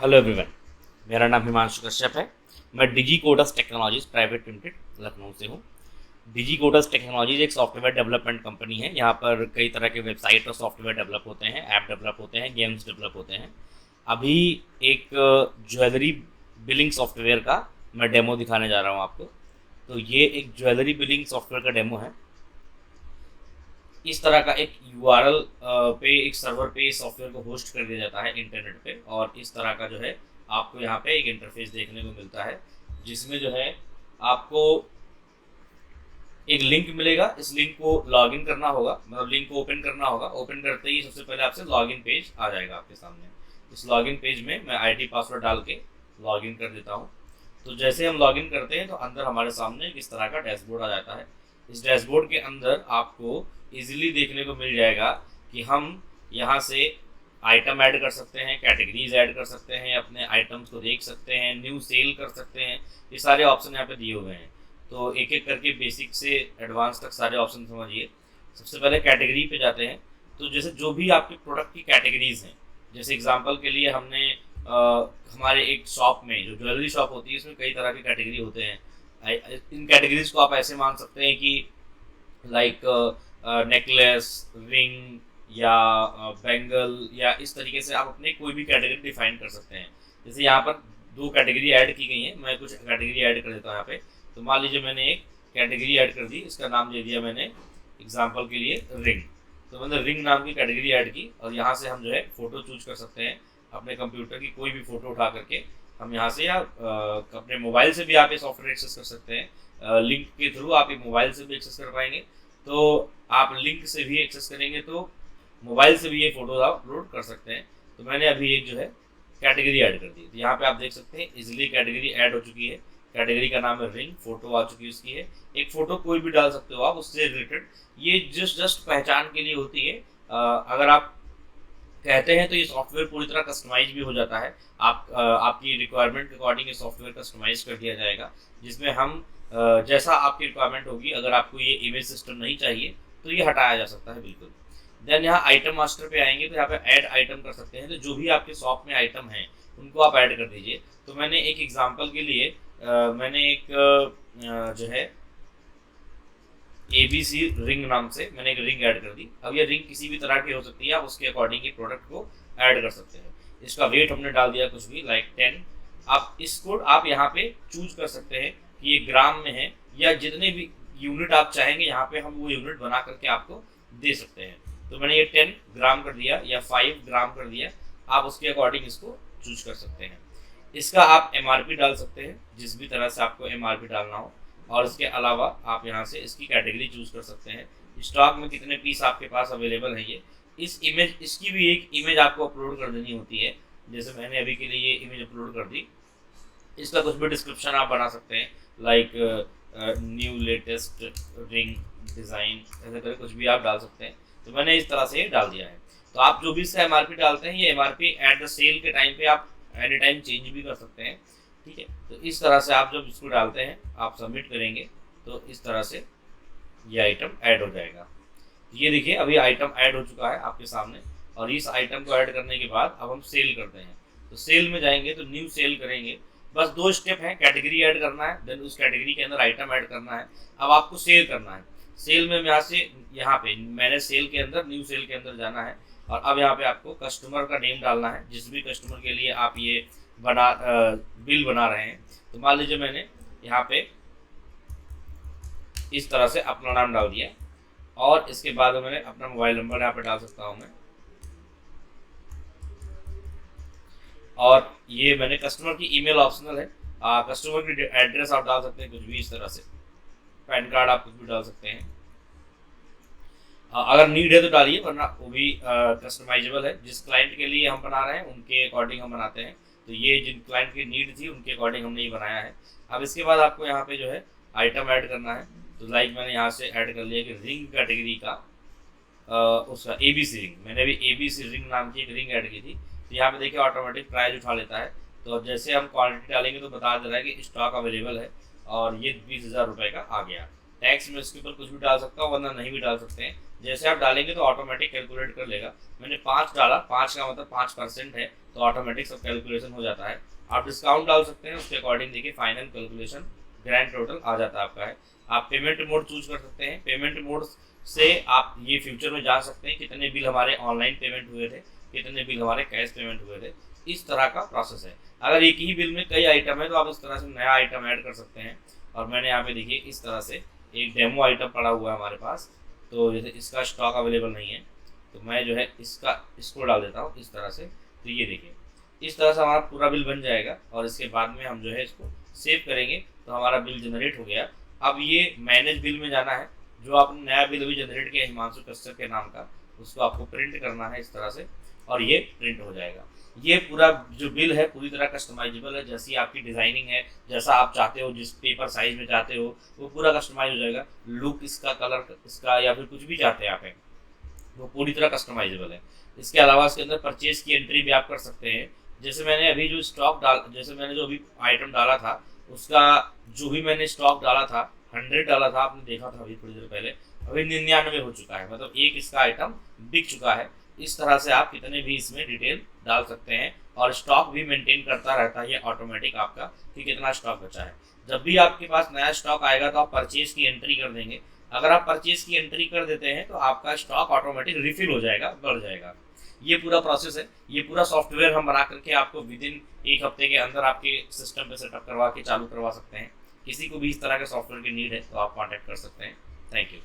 Hello everyone, मेरा नाम हिमांशु कश्यप है। मैं Digi Codes technologies private limited Lucknow से हूँ। डिजी कोडस टेक्नोलॉजीज एक सॉफ्टवेयर डेवलपमेंट कंपनी है। यहाँ पर कई तरह के वेबसाइट और सॉफ्टवेयर डेवलप होते हैं, ऐप डेवलप होते हैं, गेम्स डेवलप होते हैं। अभी एक ज्वेलरी बिलिंग सॉफ्टवेयर का मैं डेमो दिखाने जा रहा हूँ आपको। तो ये एक ज्वेलरी बिलिंग सॉफ्टवेयर का डेमो है। इस तरह का एक यूआरएल पे, एक सर्वर पे इस सॉफ्टवेयर को होस्ट कर दिया जाता है इंटरनेट पे, और इस तरह का जो है आपको यहाँ पे एक इंटरफेस देखने को मिलता है, जिसमें जो है आपको एक लिंक मिलेगा। इस लिंक को लॉगिन करना होगा, मतलब लिंक को ओपन करना होगा। ओपन करते ही सबसे पहले आपसे लॉगिन पेज आ जाएगा आपके सामने। इस लॉगिन पेज में मैं आईडी पासवर्ड डाल के लॉगिन कर देता हूँ। तो जैसे हम लॉगिन करते हैं तो अंदर हमारे सामने इस तरह का डैशबोर्ड आ जाता है। इस डैशबोर्ड के अंदर आपको इजीली देखने को मिल जाएगा कि हम यहाँ से आइटम ऐड कर सकते हैं, कैटेगरीज ऐड कर सकते हैं, अपने आइटम्स को देख सकते हैं, न्यू सेल कर सकते हैं। ये सारे ऑप्शन यहाँ पे दिए हुए हैं। तो एक एक करके बेसिक से एडवांस तक सारे ऑप्शन समझिए। सबसे पहले कैटेगरी पे जाते हैं। तो जैसे जो भी आपके प्रोडक्ट की कैटेगरीज हैं, जैसे एग्जांपल के लिए हमने हमारे एक शॉप में, जो ज्वेलरी शॉप होती है, इसमें कई तरह के कैटेगरी होते हैं। इन कैटेगरीज को आप ऐसे मान सकते हैं कि लाइक नेकलेस, रिंग या बैंगल, या इस तरीके से आप अपने कोई भी कैटेगरी डिफाइन कर सकते हैं। जैसे यहाँ पर दो कैटेगरी ऐड की गई हैं, मैं कुछ कैटेगरी ऐड कर देता हूँ यहाँ पे। तो मान लीजिए मैंने एक कैटेगरी ऐड कर दी, इसका नाम दे दिया मैंने एग्जांपल के लिए रिंग। तो मैंने रिंग नाम की कैटेगरी ऐड की, और यहाँ से हम जो है फ़ोटो चूज कर सकते हैं। अपने कंप्यूटर की कोई भी फ़ोटो उठा करके हम यहाँ से, या अपने मोबाइल से भी आप ये सॉफ्टवेयर एक्सेस कर सकते हैं। लिंक के थ्रू आप ये मोबाइल से भी एक्सेस कर पाएंगे। तो आप लिंक से भी एक्सेस करेंगे तो मोबाइल से भी ये फ़ोटो आप अपलोड कर सकते हैं। तो मैंने अभी एक जो है कैटेगरी ऐड कर दी। तो यहाँ पे आप देख सकते हैं इजीली कैटेगरी ऐड हो चुकी है। कैटेगरी का नाम है रिंग, फोटो आ चुकी है उसकी है। एक फोटो कोई भी डाल सकते हो आप उससे रिलेटेड। ये जस्ट पहचान के लिए होती है। अगर आप कहते हैं तो ये सॉफ्टवेयर पूरी तरह कस्टमाइज भी हो जाता है। आपकी रिक्वायरमेंट के अकॉर्डिंग ये सॉफ्टवेयर कस्टमाइज कर दिया जाएगा, जिसमें हम जैसा आपकी रिक्वायरमेंट होगी, अगर आपको ये इमेज सिस्टम नहीं चाहिए तो ये हटाया जा सकता है बिल्कुल। देन यहाँ आइटम मास्टर पे आएंगे तो यहाँ पे ऐड आइटम कर सकते हैं। तो जो भी आपके शॉप में आइटम हैं उनको आप ऐड कर दीजिए। तो मैंने एक एग्जांपल के लिए मैंने एक जो है ABC रिंग नाम से मैंने एक रिंग ऐड कर दी। अब ये रिंग किसी भी तरह की हो सकती है, आप उसके अकॉर्डिंग ये प्रोडक्ट को ऐड कर सकते हैं। इसका वेट हमने डाल दिया कुछ भी, लाइक 10। आप इसको आप यहाँ पे चूज कर सकते हैं कि ये ग्राम में है, या जितने भी यूनिट आप चाहेंगे यहाँ पे हम वो यूनिट बना करके आपको दे सकते हैं। तो मैंने ये 10 ग्राम कर दिया या 5 ग्राम कर दिया। आप उसके अकॉर्डिंग इसको चूज कर सकते हैं। इसका आप MRP डाल सकते हैं, जिस भी तरह से आपको MRP डालना हो। और इसके अलावा आप यहाँ से इसकी कैटेगरी चूज कर सकते हैं, स्टॉक में कितने पीस आपके पास अवेलेबल है। ये इस इमेज, इसकी भी एक इमेज आपको अपलोड कर देनी होती है। जैसे मैंने अभी के लिए ये इमेज अपलोड कर दी। इसका कुछ भी डिस्क्रिप्शन आप बना सकते हैं, like new latest ring design, ऐसे करके कुछ भी आप डाल सकते हैं। तो मैंने इस तरह से डाल दिया है। तो आप जो भी इसका MRP डालते हैं, ये MRP एट द सेल के टाइम पे आप एनी टाइम चेंज भी कर सकते हैं। ठीक है, तो इस तरह से आप जब इसको डालते हैं, आप सबमिट करेंगे तो इस तरह से ये आइटम ऐड हो जाएगा। ये देखिए अभी आइटम ऐड हो चुका है आपके सामने। और इस आइटम को ऐड करने के बाद अब हम सेल करते हैं। तो सेल में जाएंगे तो न्यू सेल करेंगे। बस 2 स्टेप हैं, कैटेगरी ऐड करना है, देन उस कैटेगरी के अंदर आइटम ऐड करना है। अब आपको सेल करना है। सेल में यहाँ से, यहाँ पे मैंने सेल के अंदर, न्यू सेल के अंदर जाना है। और अब यहाँ पे आपको कस्टमर का नेम डालना है, जिस भी कस्टमर के लिए आप ये बिल बना रहे हैं। तो मान लीजिए मैंने यहाँ पे इस तरह से अपना नाम डाल दिया, और इसके बाद मैंने अपना मोबाइल नंबर यहाँ पे डाल सकता हूँ मैं। और ये मैंने कस्टमर की ईमेल ऑप्शनल है। कस्टमर की एड्रेस आप डाल सकते हैं कुछ भी इस तरह से, पैन कार्ड आप कुछ भी डाल सकते हैं। अगर नीड है तो डालिए, वरना वो भी कस्टमाइजेबल है। जिस क्लाइंट के लिए हम बना रहे हैं उनके अकॉर्डिंग हम बनाते हैं। तो ये जिन क्लाइंट की नीड थी उनके अकॉर्डिंग हमने ये बनाया है। अब इसके बाद आपको यहाँ पे जो है आइटम ऐड करना है। तो लाइक मैंने यहाँ से ऐड कर लिया कि रिंग कैटेगरी का उसका ABC रिंग। मैंने भी ABC रिंग नाम की एक रिंग ऐड की थी। तो यहाँ पे देखिए ऑटोमेटिक प्राइस उठा लेता है। तो अब जैसे हम क्वांटिटी डालेंगे तो बता दे रहा है कि स्टॉक अवेलेबल है, और ये 20,000 रुपये का आ गया। टैक्स में इसके ऊपर कुछ भी डाल सकता हूँ, वरना नहीं भी डाल सकते हैं। जैसे आप डालेंगे तो ऑटोमेटिक कैलकुलेट कर लेगा। मैंने 5 डाला, 5 का मतलब 5% है, तो ऑटोमेटिक सब कैलकुलेशन हो जाता है। आप डिस्काउंट डाल सकते हैं, उसके अकॉर्डिंग देखिए फाइनल कैलकुलेशन ग्रैंड टोटल आ जाता है आपका है। आप पेमेंट मोड चूज कर सकते हैं, पेमेंट मोड से आप ये फ्यूचर में जान सकते हैं कितने बिल हमारे ऑनलाइन पेमेंट हुए थे, कितने बिल हमारे कैश पेमेंट हुए थे। इस तरह का प्रोसेस है। अगर एक ही बिल में कई आइटम है तो आप इस तरह से नया आइटम ऐड कर सकते हैं। और मैंने यहाँ पे देखिए इस तरह से एक डेमो आइटम पड़ा हुआ है हमारे पास, तो जैसे इसका स्टॉक अवेलेबल नहीं है, तो मैं जो है इसको डाल देता हूँ इस तरह से। तो ये देखिए इस तरह से हमारा पूरा बिल बन जाएगा, और इसके बाद में हम जो है इसको सेव करेंगे तो हमारा बिल जनरेट हो गया। अब ये मैनेज बिल में जाना है, जो आपने नया बिल अभी जनरेट किया हिमांशु कश्यप के नाम का, उसको आपको प्रिंट करना है इस तरह से, और ये प्रिंट हो जाएगा। ये पूरा जो बिल है पूरी तरह कस्टमाइजेबल है, जैसी आपकी डिजाइनिंग है, जैसा आप चाहते हो, जिस पेपर साइज में चाहते हो वो पूरा कस्टमाइज हो जाएगा। लुक इसका, कलर इसका, या फिर कुछ भी चाहते हैं आप है, वो पूरी तरह कस्टमाइजेबल है। इसके अलावा इसके अंदर परचेज की एंट्री भी आप कर सकते हैं। जैसे मैंने अभी जो जैसे मैंने जो अभी आइटम डाला था, उसका जो भी मैंने स्टॉक डाला था 100 डाला था, आपने देखा था अभी थोड़ी देर पहले, अभी 99 हो चुका है, मतलब एक इसका आइटम बिक चुका है। इस तरह से आप कितने भी इसमें डिटेल डाल सकते हैं, और स्टॉक भी मेंटेन करता रहता है ये ऑटोमेटिक आपका कि कितना स्टॉक बचा है। जब भी आपके पास नया स्टॉक आएगा तो आप परचेज की एंट्री कर देंगे। अगर आप परचेज की एंट्री कर देते हैं तो आपका स्टॉक ऑटोमेटिक रिफिल हो जाएगा, बढ़ जाएगा। ये पूरा प्रोसेस है। ये पूरा सॉफ्टवेयर हम बना करके आपको विद इन 1 हफ्ते के अंदर आपके सिस्टम पे सेटअप करवा के चालू करवा सकते हैं। किसी को भी इस तरह के सॉफ्टवेयर की नीड है तो आप कॉन्टैक्ट कर सकते हैं। Thank you.